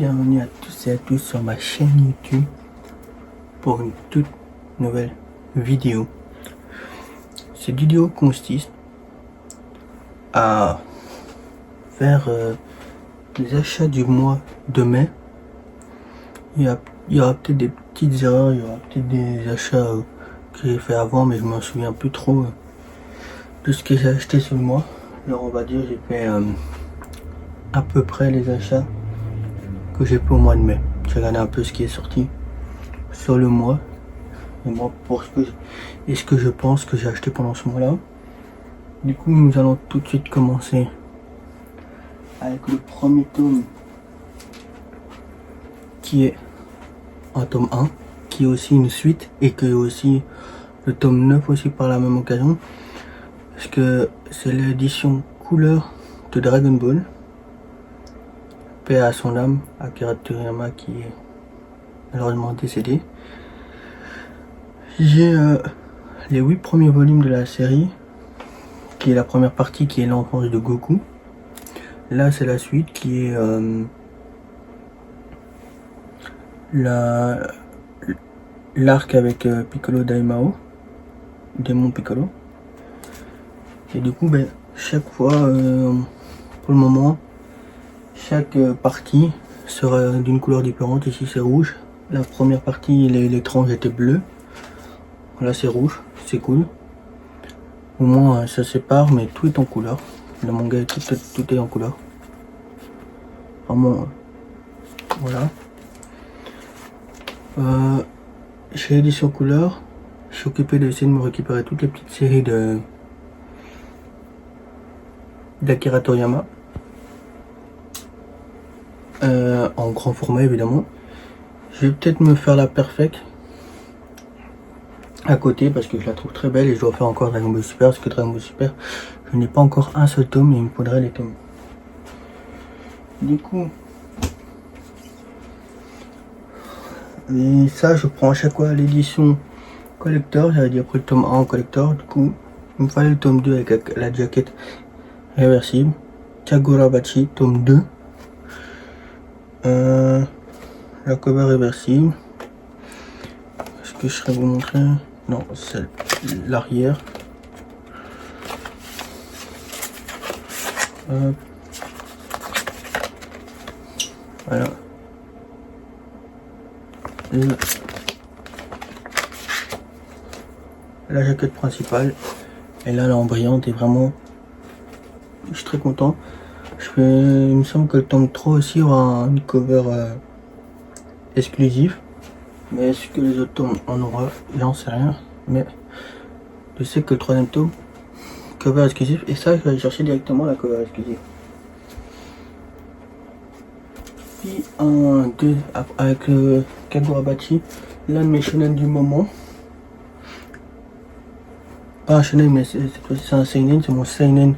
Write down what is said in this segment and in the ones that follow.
Bienvenue à tous et à tous sur ma chaîne YouTube pour une toute nouvelle vidéo. Cette vidéo consiste à faire les achats du mois de mai. Il y aura peut-être des petites erreurs, il y aura peut-être des achats que j'ai fait avant, mais je m'en souviens plus trop de ce que j'ai acheté ce mois. Alors on va dire j'ai fait à peu près les achats que j'ai fait au mois de mai. J'ai regardé un peu ce qui est sorti sur le mois et moi pour ce que je pense que j'ai acheté pendant ce mois là. Du coup nous allons tout de suite commencer avec le premier tome qui est un tome 1 qui est aussi une suite et que aussi le tome 9 aussi par la même occasion parce que c'est l'édition couleur de Dragon Ball. Paix à son âme, Akira Toriyama qui est malheureusement décédé. J'ai les 8 premiers volumes de la série, qui est la première partie qui est l'enfance de Goku. Là c'est la suite qui est l'arc avec Piccolo Daimao, Démon Piccolo. Et du coup ben, chaque fois, pour le moment, chaque partie sera d'une couleur différente. Ici c'est rouge. La première partie, les tranches étaient bleues. Là c'est rouge, c'est cool. Au moins ça sépare, mais tout est en couleur. Le manga, tout est en couleur. Vraiment, voilà. Chez l'édition couleur, je suis occupé d'essayer de me récupérer toutes les petites séries d'Akira Toriyama. En grand format évidemment. Je vais peut-être me faire la perfect à côté parce que je la trouve très belle et je dois faire encore Dragon Ball Super parce que Dragon Ball Super je n'ai pas encore un seul tome et il me faudrait les tomes. Du coup, et ça je prends à chaque fois l'édition collector. J'avais dit après le tome 1 en collector, du coup il me fallait le tome 2 avec la jaquette réversible. Kagurabachi tome 2, la cover réversible. Est-ce que je serais vous montrer? Non, c'est l'arrière. Voilà. La jaquette principale. Et là, elle est en brillante et vraiment, je suis très content. Il me semble que le tome 3 aussi aura une cover exclusive. Mais est-ce que les autres tomes en aura? J'en sais rien. Mais je sais que le troisième tome, cover exclusive. Et ça, je vais aller chercher directement la cover exclusive. Puis avec Kagurabachi, l'un de mes shonen du moment. Pas un shonen, mais cette fois-ci c'est un seinen. C'est mon seinen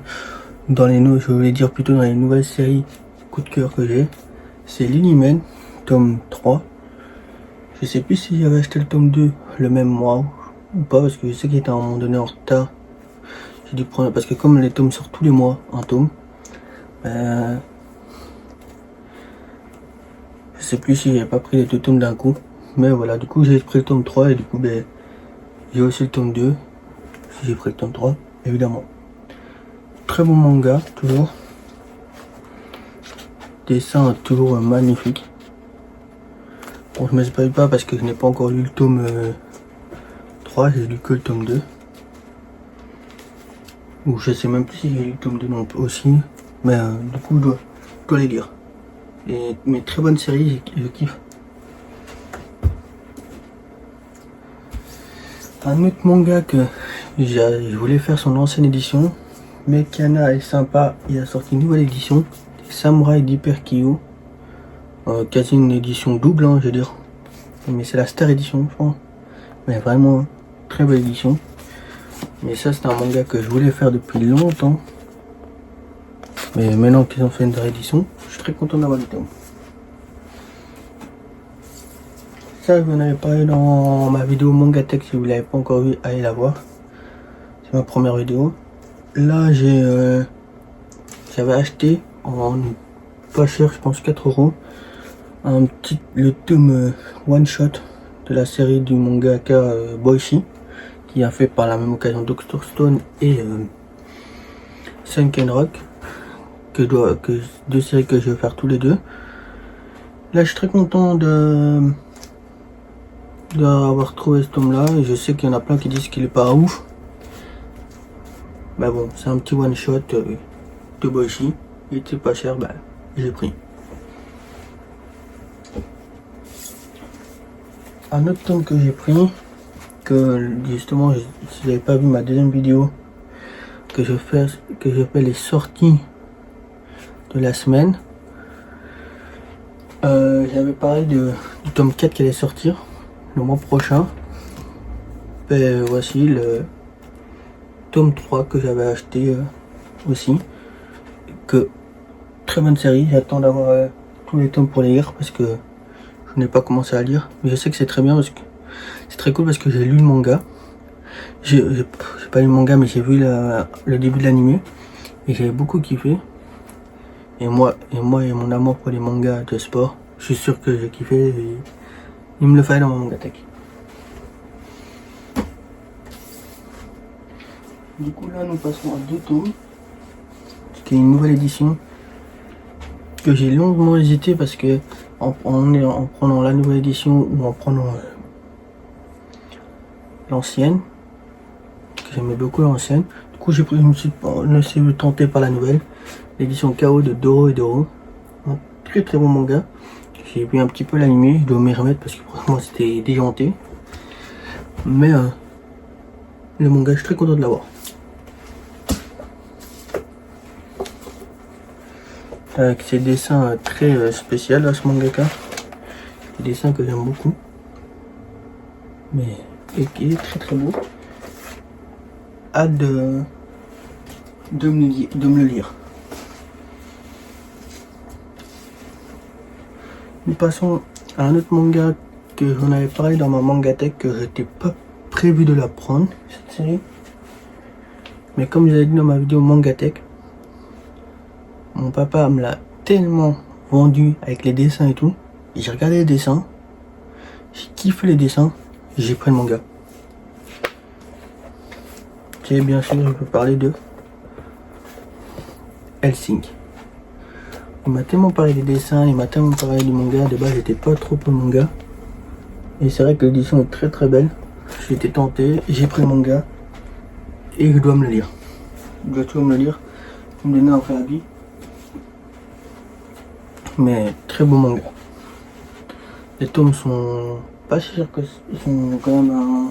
dans les je voulais dire plutôt dans les nouvelles séries coup de cœur que j'ai. C'est Lilimen, tome 3. Je sais plus si j'avais acheté le tome 2 le même mois ou pas, parce que je sais qu'il était à un moment donné en retard. J'ai dû prendre, parce que comme les tomes sortent tous les mois, un tome, je sais plus si j'avais pas pris les deux tomes d'un coup. Mais voilà, du coup j'ai pris le tome 3 et du coup ben, j'ai aussi le tome 2. Si j'ai pris le tome 3, évidemment. Très bon manga, toujours. Dessin toujours magnifique. Bon, je ne me spoil pas parce que je n'ai pas encore lu le tome 3, j'ai lu que le tome 2. Ou je sais même plus si j'ai lu le tome 2 non aussi. Mais du coup, je dois les lire. Mais très bonne série, je kiffe. Un autre manga que je voulais faire son ancienne édition, mais Kana est sympa, il a sorti une nouvelle édition, Samurai d'Hyper Kyo. Quasi une édition double, hein, je veux dire. Mais c'est la Star Edition, je crois. Mais vraiment, très belle édition. Mais ça, c'est un manga que je voulais faire depuis longtemps. Mais maintenant qu'ils ont fait une réédition, je suis très content d'avoir le tome. Ça, je vous en avais parlé dans ma vidéo Manga Tech. Si vous ne l'avez pas encore vu, allez la voir. C'est ma première vidéo. Là, j'avais acheté en pas cher, je pense 4 €, le tome one shot de la série du mangaka Boichi, qui a fait par la même occasion Dr. Stone et Sunken Rock, deux séries que je vais faire tous les deux. Là je suis très content d'avoir trouvé ce tome là, et je sais qu'il y en a plein qui disent qu'il est pas ouf, mais bon, c'est un petit one shot de Boichi, il était pas cher, bah j'ai pris. Un autre tome que j'ai pris, que justement si vous n'avez pas vu ma deuxième vidéo que je fais les sorties de la semaine, j'avais parlé du tome 4 qui allait sortir le mois prochain. Ben, voici le tome 3 que j'avais acheté aussi, que très bonne série. J'attends d'avoir tous les tomes pour les lire parce que je n'ai pas commencé à lire, mais je sais que c'est très bien parce que c'est très cool, parce que j'ai lu le manga. J'ai pas lu le manga, mais j'ai vu le début de l'anime et j'avais beaucoup kiffé. Et moi et mon amour pour les mangas de sport, je suis sûr que j'ai kiffé et il me le fallait dans mon Mangatech. Du coup là nous passons à deux tomes, qui est une nouvelle édition que j'ai longuement hésité, parce que en prenant la nouvelle édition ou en prenant l'ancienne, que j'aimais beaucoup l'ancienne. Du coup je me suis laissé tenter par la nouvelle, l'édition KO de Doro et Doro, un très très bon manga. J'ai vu un petit peu l'animé, je dois m'y remettre parce que pour moi c'était déjanté, mais le manga je suis très content de l'avoir. Avec ses dessins très spéciaux à ce mangaka, des dessins que j'aime beaucoup, mais et qui est très très beau. Hâte de me le lire. Nous passons à un autre manga que j'en avais parlé dans ma Mangatech, que j'étais pas prévu de la prendre, cette série, mais comme je l'ai dit dans ma vidéo Mangatech, mon papa me l'a tellement vendu avec les dessins et tout, et j'ai regardé les dessins, j'ai kiffé les dessins, et j'ai pris le manga. Et bien sûr je peux parler de Hellsing. Il m'a tellement parlé des dessins, il m'a tellement parlé du manga. De base j'étais pas trop pour le manga, et c'est vrai que l'édition est très très belle. J'ai été tenté, j'ai pris le manga et je dois me le lire. Je dois toujours me le lire, me donner un préavis. Mais très beau manga. Les tomes sont pas si chers, que ils sont quand même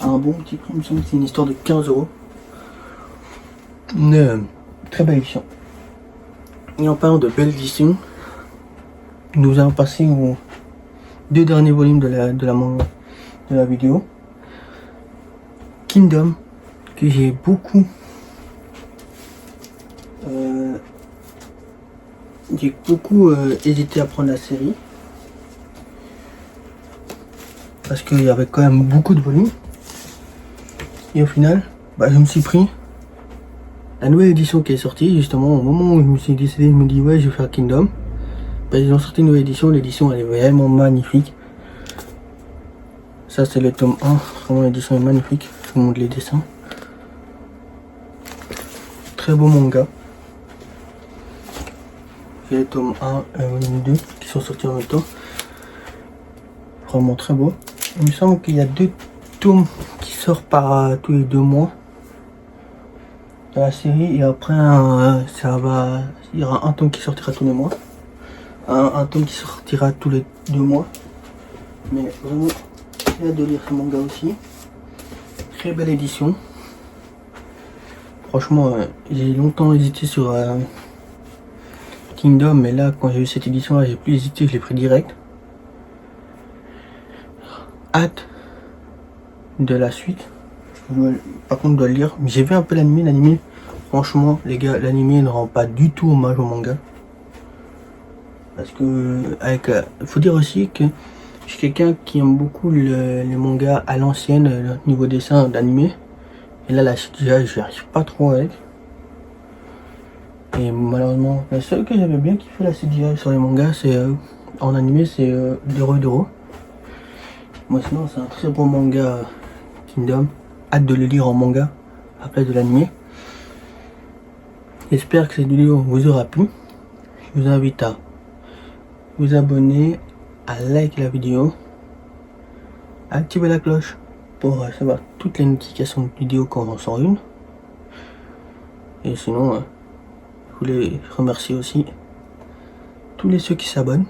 à un bon petit prix. Il me semble que c'est une histoire de 15 €. Une très belle édition. Et en parlant de belle édition, nous allons passer aux deux derniers volumes de la vidéo. Kingdom, que j'ai beaucoup hésité à prendre la série, parce qu'il y avait quand même beaucoup de volumes, et au final je me suis pris la nouvelle édition qui est sortie justement au moment où je me suis décidé. Je me dis ouais, je vais faire Kingdom. Ils ont sorti une nouvelle édition, l'édition elle est vraiment magnifique. Ça c'est le tome 1, vraiment l'édition est magnifique, je vous montre les dessins. Très beau manga. J'ai les tomes 1 et volume 2 qui sont sortis en même temps. Vraiment très beau. Il me semble qu'il y a 2 tomes qui sortent par tous les 2 mois de la série, et après il y aura un tome qui sortira tous les mois, un tome qui sortira tous les 2 mois. Mais vraiment j'ai hâte de lire ce manga aussi. Très belle édition. Franchement j'ai longtemps hésité sur Kingdom, mais là quand j'ai eu cette édition là j'ai plus hésité, je l'ai pris direct. Hâte de la suite. Par contre je dois le lire, mais j'ai vu un peu l'anime, franchement les gars, l'anime ne rend pas du tout hommage au manga, parce que faut dire aussi que je suis quelqu'un qui aime beaucoup les mangas à l'ancienne, niveau dessin d'anime, et là j'y arrive pas trop avec. Et malheureusement, la seule que j'avais bien kiffé la CGI sur les mangas, c'est en animé, c'est Doro. Moi sinon, c'est un très bon manga Kingdom. Hâte de le lire en manga à la place de l'animé. J'espère que cette vidéo vous aura plu. Je vous invite à vous abonner, à liker la vidéo, à activer la cloche pour savoir toutes les notifications de vidéos quand on sort une. Et sinon, je voulais remercier aussi tous ceux qui s'abonnent.